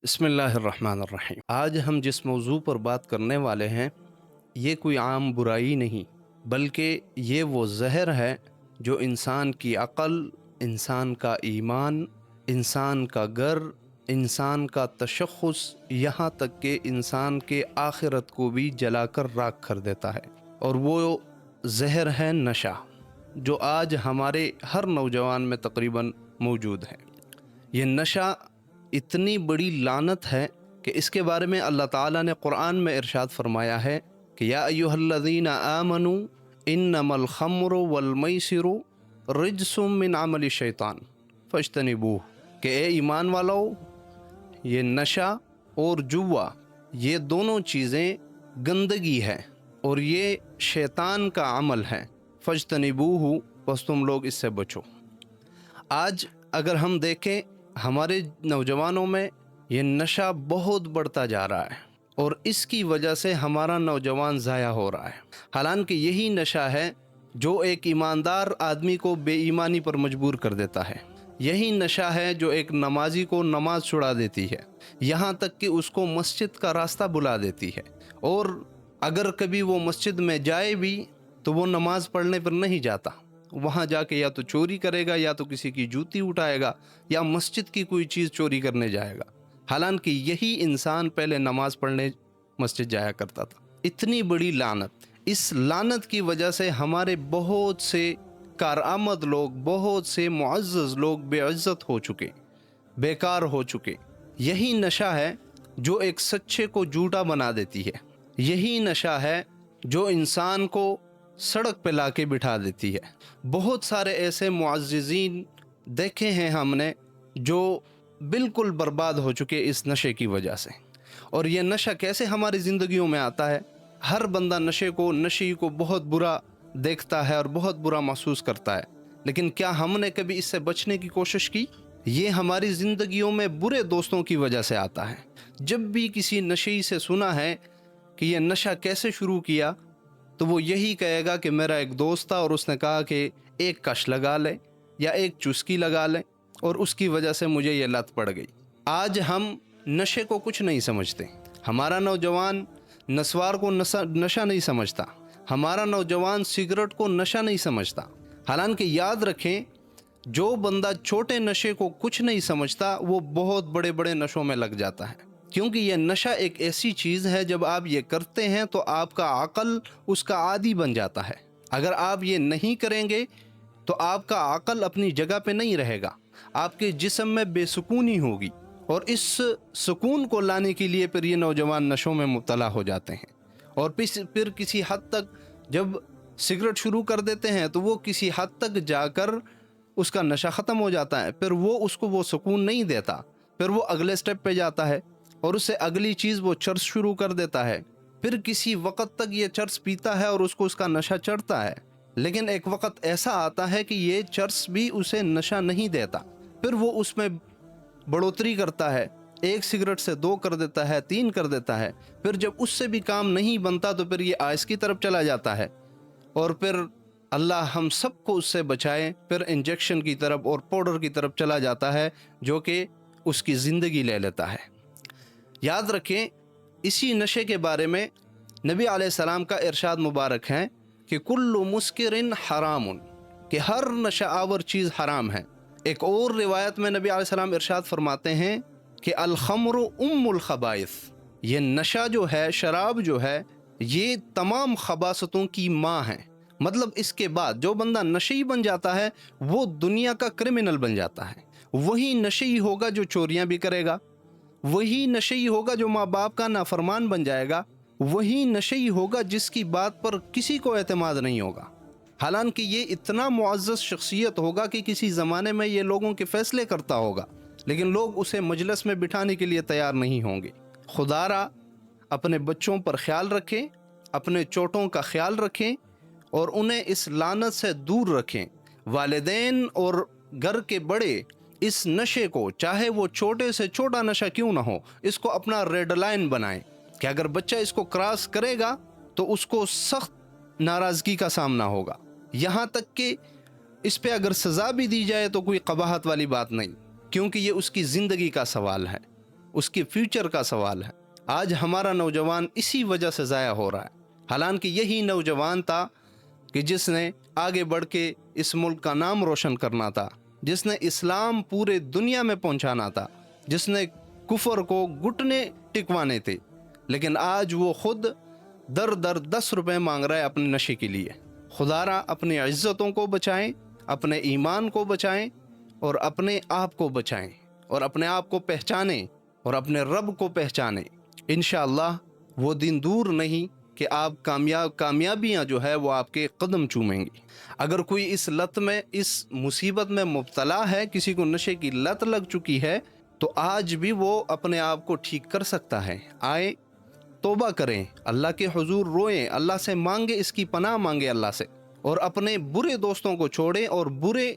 بسم اللہ الرحمن الرحیم۔ آج ہم جس موضوع پر بات کرنے والے ہیں یہ کوئی عام برائی نہیں، بلکہ یہ وہ زہر ہے جو انسان کی عقل، انسان کا ایمان، انسان کا گھر، انسان کا تشخص، یہاں تک کہ انسان کے آخرت کو بھی جلا کر راکھ کر دیتا ہے، اور وہ زہر ہے نشہ، جو آج ہمارے ہر نوجوان میں تقریباً موجود ہے۔ یہ نشہ اتنی بڑی لعنت ہے کہ اس کے بارے میں اللہ تعالیٰ نے قرآن میں ارشاد فرمایا ہے کہ یا ایھا الذین آمنوا انما الخمر والمیسر رجس من عمل الشیطان فاجتنبوہ، کہ اے ایمان والو، یہ نشہ اور جوا، یہ دونوں چیزیں گندگی ہے اور یہ شیطان کا عمل ہے، فاجتنبوہ، بس تم لوگ اس سے بچو۔ آج اگر ہم دیکھیں ہمارے نوجوانوں میں یہ نشہ بہت بڑھتا جا رہا ہے، اور اس کی وجہ سے ہمارا نوجوان ضائع ہو رہا ہے، حالانکہ یہی نشہ ہے جو ایک ایماندار آدمی کو بے ایمانی پر مجبور کر دیتا ہے۔ یہی نشہ ہے جو ایک نمازی کو نماز چھڑا دیتی ہے، یہاں تک کہ اس کو مسجد کا راستہ بلا دیتی ہے، اور اگر کبھی وہ مسجد میں جائے بھی تو وہ نماز پڑھنے پر نہیں جاتا، وہاں جا کے یا تو چوری کرے گا، یا تو کسی کی جوتی اٹھائے گا، یا مسجد کی کوئی چیز چوری کرنے جائے گا، حالانکہ یہی انسان پہلے نماز پڑھنے مسجد جایا کرتا تھا۔ اتنی بڑی لعنت، اس لعنت کی وجہ سے ہمارے بہت سے کارآمد لوگ، بہت سے معزز لوگ بے عزت ہو چکے، بیکار ہو چکے۔ یہی نشہ ہے جو ایک سچے کو جھوٹا بنا دیتی ہے، یہی نشہ ہے جو انسان کو سڑک پہ لا کے بٹھا دیتی ہے۔ بہت سارے ایسے معززین دیکھے ہیں ہم نے جو بالکل برباد ہو چکے اس نشے کی وجہ سے۔ اور یہ نشہ کیسے ہماری زندگیوں میں آتا ہے؟ ہر بندہ نشے کو بہت برا دیکھتا ہے اور بہت برا محسوس کرتا ہے، لیکن کیا ہم نے کبھی اس سے بچنے کی کوشش کی؟ یہ ہماری زندگیوں میں برے دوستوں کی وجہ سے آتا ہے۔ جب بھی کسی نشئی سے سنا ہے کہ یہ نشہ کیسے شروع کیا، تو وہ یہی کہے گا کہ میرا ایک دوست تھا اور اس نے کہا کہ ایک کش لگا لے یا ایک چسکی لگا لے، اور اس کی وجہ سے مجھے یہ لت پڑ گئی۔ آج ہم نشے کو کچھ نہیں سمجھتے، ہمارا نوجوان نسوار کو نشہ نہیں سمجھتا، ہمارا نوجوان سگریٹ کو نشہ نہیں سمجھتا، حالانکہ یاد رکھیں جو بندہ چھوٹے نشے کو کچھ نہیں سمجھتا وہ بہت بڑے بڑے نشوں میں لگ جاتا ہے، کیونکہ یہ نشہ ایک ایسی چیز ہے جب آپ یہ کرتے ہیں تو آپ کا عقل اس کا عادی بن جاتا ہے۔ اگر آپ یہ نہیں کریں گے تو آپ کا عقل اپنی جگہ پہ نہیں رہے گا، آپ کے جسم میں بے سکونی ہوگی، اور اس سکون کو لانے کے لیے پھر یہ نوجوان نشوں میں مبتلا ہو جاتے ہیں، اور پھر کسی حد تک جب سگریٹ شروع کر دیتے ہیں تو وہ کسی حد تک جا کر اس کا نشہ ختم ہو جاتا ہے، پھر وہ اس کو وہ سکون نہیں دیتا، پھر وہ اگلے سٹیپ پہ جاتا ہے اور اس سے اگلی چیز وہ چرس شروع کر دیتا ہے، پھر کسی وقت تک یہ چرس پیتا ہے اور اس کو اس کا نشہ چڑھتا ہے، لیکن ایک وقت ایسا آتا ہے کہ یہ چرس بھی اسے نشہ نہیں دیتا، پھر وہ اس میں بڑھوتری کرتا ہے، ایک سگریٹ سے 2 کر دیتا ہے، 3 کر دیتا ہے، پھر جب اس سے بھی کام نہیں بنتا تو پھر یہ آئس کی طرف چلا جاتا ہے، اور پھر اللہ ہم سب کو اس سے بچائے، پھر انجیکشن کی طرف اور پاؤڈر کی طرف چلا جاتا ہے جو کہ اس کی زندگی لے لیتا ہے۔ یاد رکھیں اسی نشے کے بارے میں نبی علیہ السلام کا ارشاد مبارک ہے کہ کل مسکر حرام، کہ ہر نشہ آور چیز حرام ہے۔ ایک اور روایت میں نبی علیہ السلام ارشاد فرماتے ہیں کہ الخمر ام الخبائث، یہ نشہ جو ہے، شراب جو ہے، یہ تمام خباثتوں کی ماں ہے۔ مطلب اس کے بعد جو بندہ نشئی بن جاتا ہے وہ دنیا کا کرمنل بن جاتا ہے، وہی نشئی ہوگا جو چوریاں بھی کرے گا، وہی نشئی ہوگا جو ماں باپ کا نافرمان بن جائے گا، وہی نشئی ہوگا جس کی بات پر کسی کو اعتماد نہیں ہوگا، حالانکہ یہ اتنا معزز شخصیت ہوگا کہ کسی زمانے میں یہ لوگوں کے فیصلے کرتا ہوگا، لیکن لوگ اسے مجلس میں بٹھانے کے لیے تیار نہیں ہوں گے۔ خدا را اپنے بچوں پر خیال رکھیں، اپنے چوٹوں کا خیال رکھیں اور انہیں اس لعنت سے دور رکھیں۔ والدین اور گھر کے بڑے اس نشے کو، چاہے وہ چھوٹے سے چھوٹا نشہ کیوں نہ ہو، اس کو اپنا ریڈ لائن بنائیں کہ اگر بچہ اس کو کراس کرے گا تو اس کو سخت ناراضگی کا سامنا ہوگا، یہاں تک کہ اس پہ اگر سزا بھی دی جائے تو کوئی قباحت والی بات نہیں، کیونکہ یہ اس کی زندگی کا سوال ہے۔ اس کے فیوچر کا سوال ہے۔ آج ہمارا نوجوان اسی وجہ سے ضائع ہو رہا ہے، حالانکہ یہی نوجوان تھا کہ جس نے آگے بڑھ کے اس ملک کا نام روشن کرنا تھا، جس نے اسلام پورے دنیا میں پہنچانا تھا، جس نے کفر کو گھٹنے ٹکوانے تھے، لیکن آج وہ خود در در 10 روپے مانگ رہا ہے اپنے نشے کے لیے۔ خدا را اپنی عزتوں کو بچائیں، اپنے ایمان کو بچائیں اور اپنے آپ کو بچائیں اور اپنے آپ کو پہچانیں اور اپنے رب کو پہچانیں۔ انشاءاللہ وہ دن دور نہیں کہ آپ کامیابیاں جو ہے وہ آپ کے قدم چومیں گی۔ اگر کوئی اس لت میں، اس مصیبت میں مبتلا ہے، کسی کو نشے کی لت لگ چکی ہے، تو آج بھی وہ اپنے آپ کو ٹھیک کر سکتا ہے۔ آئے توبہ کریں، اللہ کے حضور روئیں، اللہ سے مانگے، اس کی پناہ مانگے اللہ سے، اور اپنے برے دوستوں کو چھوڑیں اور برے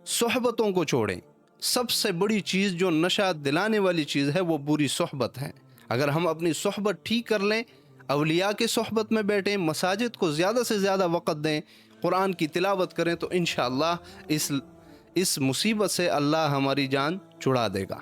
صحبتوں کو چھوڑیں۔ سب سے بڑی چیز جو نشہ دلانے والی چیز ہے وہ بری صحبت ہے۔ اگر ہم اپنی صحبت ٹھیک کر لیں، اولیاء کے صحبت میں بیٹھیں، مساجد کو زیادہ سے زیادہ وقت دیں، قرآن کی تلاوت کریں، تو انشاءاللہ اس مصیبت سے اللہ ہماری جان چھڑا دے گا۔